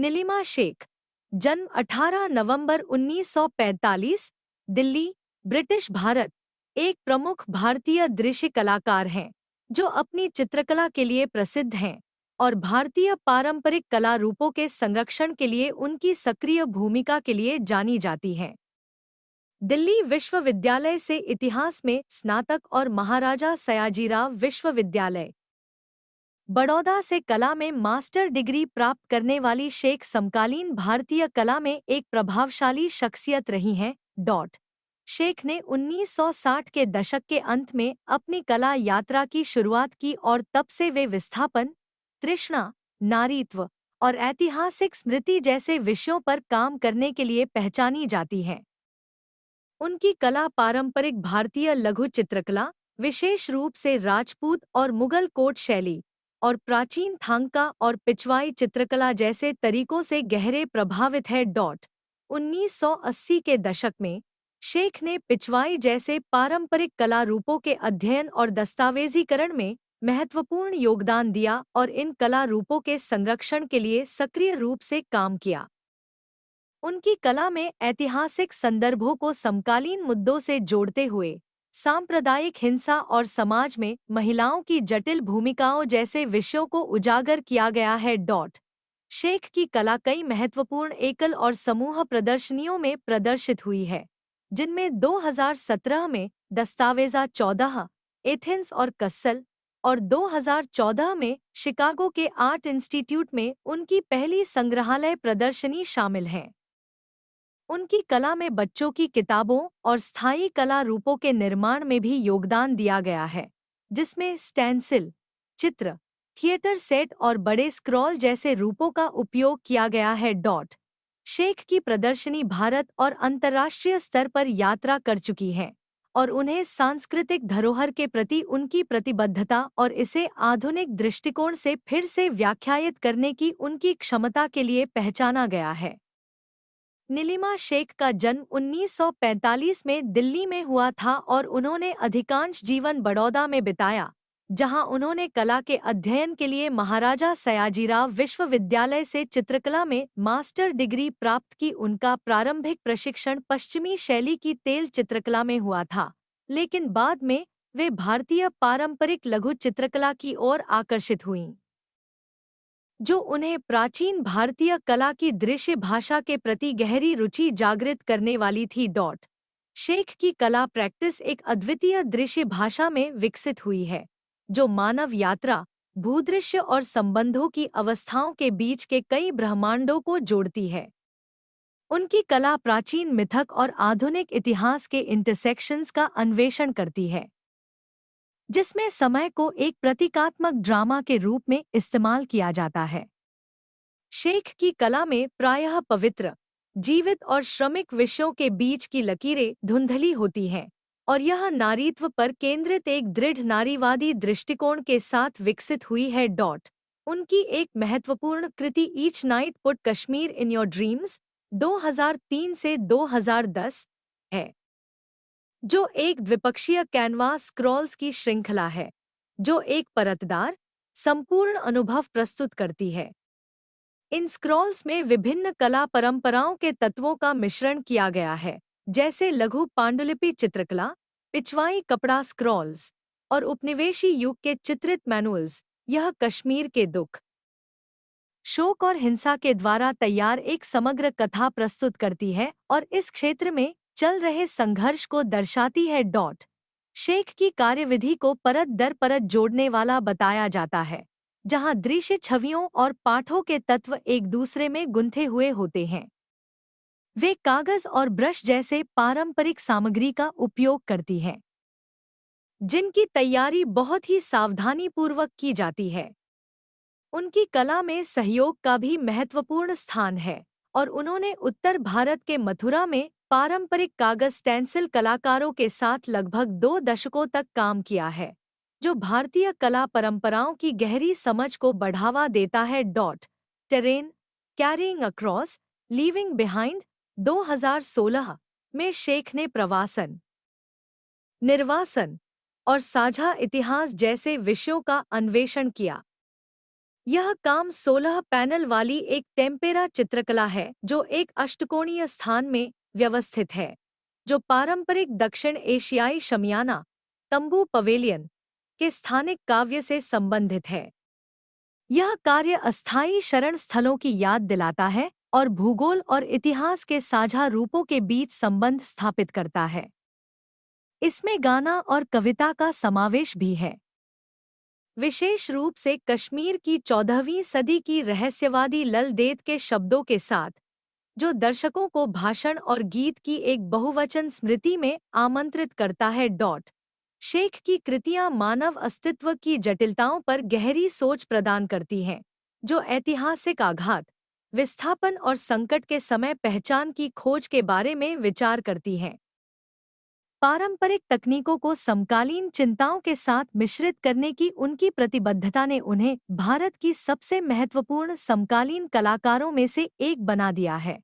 नीलिमा शेख, जन्म 18 नवंबर 1945, दिल्ली, ब्रिटिश भारत, एक प्रमुख भारतीय दृश्य कलाकार हैं जो अपनी चित्रकला के लिए प्रसिद्ध हैं और भारतीय पारंपरिक कला रूपों के संरक्षण के लिए उनकी सक्रिय भूमिका के लिए जानी जाती हैं। दिल्ली विश्वविद्यालय से इतिहास में स्नातक और महाराजा सयाजीराव विश्वविद्यालय, बड़ौदा से कला में मास्टर डिग्री प्राप्त करने वाली शेख समकालीन भारतीय कला में एक प्रभावशाली शख्सियत रही हैं। शेख ने 1960 के दशक के अंत में अपनी कला यात्रा की शुरुआत की और तब से वे विस्थापन, तृष्णा, नारीत्व और ऐतिहासिक स्मृति जैसे विषयों पर काम करने के लिए पहचानी जाती हैं। उनकी कला पारंपरिक भारतीय लघु चित्रकला, विशेष रूप से राजपूत और मुगल कोट शैली, और प्राचीन थांका और पिछवाई चित्रकला जैसे तरीकों से गहरे प्रभावित है। 1980 के दशक में शेख ने पिछवाई जैसे पारंपरिक कला रूपों के अध्ययन और दस्तावेजीकरण में महत्वपूर्ण योगदान दिया और इन कला रूपों के संरक्षण के लिए सक्रिय रूप से काम किया। उनकी कला में ऐतिहासिक संदर्भों को समकालीन मुद्दों से जोड़ते हुए सांप्रदायिक हिंसा और समाज में महिलाओं की जटिल भूमिकाओं जैसे विषयों को उजागर किया गया है। शेख की कला कई महत्वपूर्ण एकल और समूह प्रदर्शनियों में प्रदर्शित हुई है, जिनमें 2017 में दस्तावेजा 14, एथेंस और कस्सल, और 2014 में शिकागो के आर्ट इंस्टीट्यूट में उनकी पहली संग्रहालय प्रदर्शनी शामिल हैं। उनकी कला में बच्चों की किताबों और स्थायी कला रूपों के निर्माण में भी योगदान दिया गया है, जिसमें स्टेंसिल, चित्र, थिएटर सेट और बड़े स्क्रॉल जैसे रूपों का उपयोग किया गया है। शेख की प्रदर्शनी भारत और अंतर्राष्ट्रीय स्तर पर यात्रा कर चुकी है और उन्हें सांस्कृतिक धरोहर के प्रति उनकी प्रतिबद्धता और इसे आधुनिक दृष्टिकोण से फिर से व्याख्यायित करने की उनकी क्षमता के लिए पहचाना गया है। नीलिमा शेख का जन्म 1945 में दिल्ली में हुआ था और उन्होंने अधिकांश जीवन बड़ौदा में बिताया, जहां उन्होंने कला के अध्ययन के लिए महाराजा सयाजीराव विश्वविद्यालय से चित्रकला में मास्टर डिग्री प्राप्त की। उनका प्रारंभिक प्रशिक्षण पश्चिमी शैली की तेल चित्रकला में हुआ था, लेकिन बाद में वे भारतीय पारंपरिक लघु चित्रकला की ओर आकर्षित हुईं, जो उन्हें प्राचीन भारतीय कला की दृश्य भाषा के प्रति गहरी रुचि जागृत करने वाली थी। शेख की कला प्रैक्टिस एक अद्वितीय दृश्य भाषा में विकसित हुई है, जो मानव यात्रा, भूदृश्य और संबंधों की अवस्थाओं के बीच के कई ब्रह्मांडों को जोड़ती है। उनकी कला प्राचीन मिथक और आधुनिक इतिहास के इंटरसेक्शंस का अन्वेषण करती है, जिसमें समय को एक प्रतीकात्मक ड्रामा के रूप में इस्तेमाल किया जाता है। शेख की कला में प्रायः पवित्र, जीवित और श्रमिक विषयों के बीच की लकीरें धुंधली होती हैं, और यह नारीत्व पर केंद्रित एक दृढ़ नारीवादी दृष्टिकोण के साथ विकसित हुई है। उनकी एक महत्वपूर्ण कृति each night put Kashmir in your dreams 2003 से 2010 है, जो एक द्विपक्षीय कैनवास स्क्रॉल्स की श्रृंखला है जो एक परतदार, संपूर्ण अनुभव प्रस्तुत करती है। इन स्क्रॉल्स में विभिन्न कला परंपराओं के तत्वों का मिश्रण किया गया है, जैसे लघु पांडुलिपि चित्रकला, पिछवाई कपड़ा स्क्रॉल्स और उपनिवेशी युग के चित्रित मैनुअल्स। यह कश्मीर के दुख, शोक और हिंसा के द्वारा तैयार एक समग्र कथा प्रस्तुत करती है और इस क्षेत्र में चल रहे संघर्ष को दर्शाती है। शेख की कार्यविधि को परत दर परत जोड़ने वाला बताया जाता है, जहां दृश्य छवियों और पाठों के तत्व एक दूसरे में गुंथे हुए होते हैं। वे कागज और ब्रश जैसे पारंपरिक सामग्री का उपयोग करती हैं, जिनकी तैयारी बहुत ही सावधानीपूर्वक की जाती है। उनकी कला में सहयोग का भी महत्वपूर्ण स्थान है और उन्होंने उत्तर भारत के मथुरा में पारंपरिक कागज स्टेंसिल कलाकारों के साथ लगभग 2 दशकों तक काम किया है, जो भारतीय कला परंपराओं की गहरी समझ को बढ़ावा देता है। Terrain, carrying across, leaving behind 2016 में शेख ने प्रवासन, निर्वासन और साझा इतिहास जैसे विषयों का अन्वेषण किया। यह काम 16 पैनल वाली एक टेम्पेरा चित्रकला है जो एक अष्टकोणीय स्थान में व्यवस्थित है, जो पारंपरिक दक्षिण एशियाई शमियाना तंबू पवेलियन के स्थानिक काव्य से संबंधित है। यह कार्य अस्थायी शरण स्थलों की याद दिलाता है और भूगोल और इतिहास के साझा रूपों के बीच संबंध स्थापित करता है। इसमें गाना और कविता का समावेश भी है, विशेष रूप से कश्मीर की 14वीं सदी की रहस्यवादी लल देद के शब्दों के साथ, जो दर्शकों को भाषण और गीत की एक बहुवचन स्मृति में आमंत्रित करता है। शेख की कृतियां मानव अस्तित्व की जटिलताओं पर गहरी सोच प्रदान करती हैं, जो ऐतिहासिक आघात, विस्थापन और संकट के समय पहचान की खोज के बारे में विचार करती हैं। पारंपरिक तकनीकों को समकालीन चिंताओं के साथ मिश्रित करने की उनकी प्रतिबद्धता ने उन्हें भारत की सबसे महत्वपूर्ण समकालीन कलाकारों में से एक बना दिया है।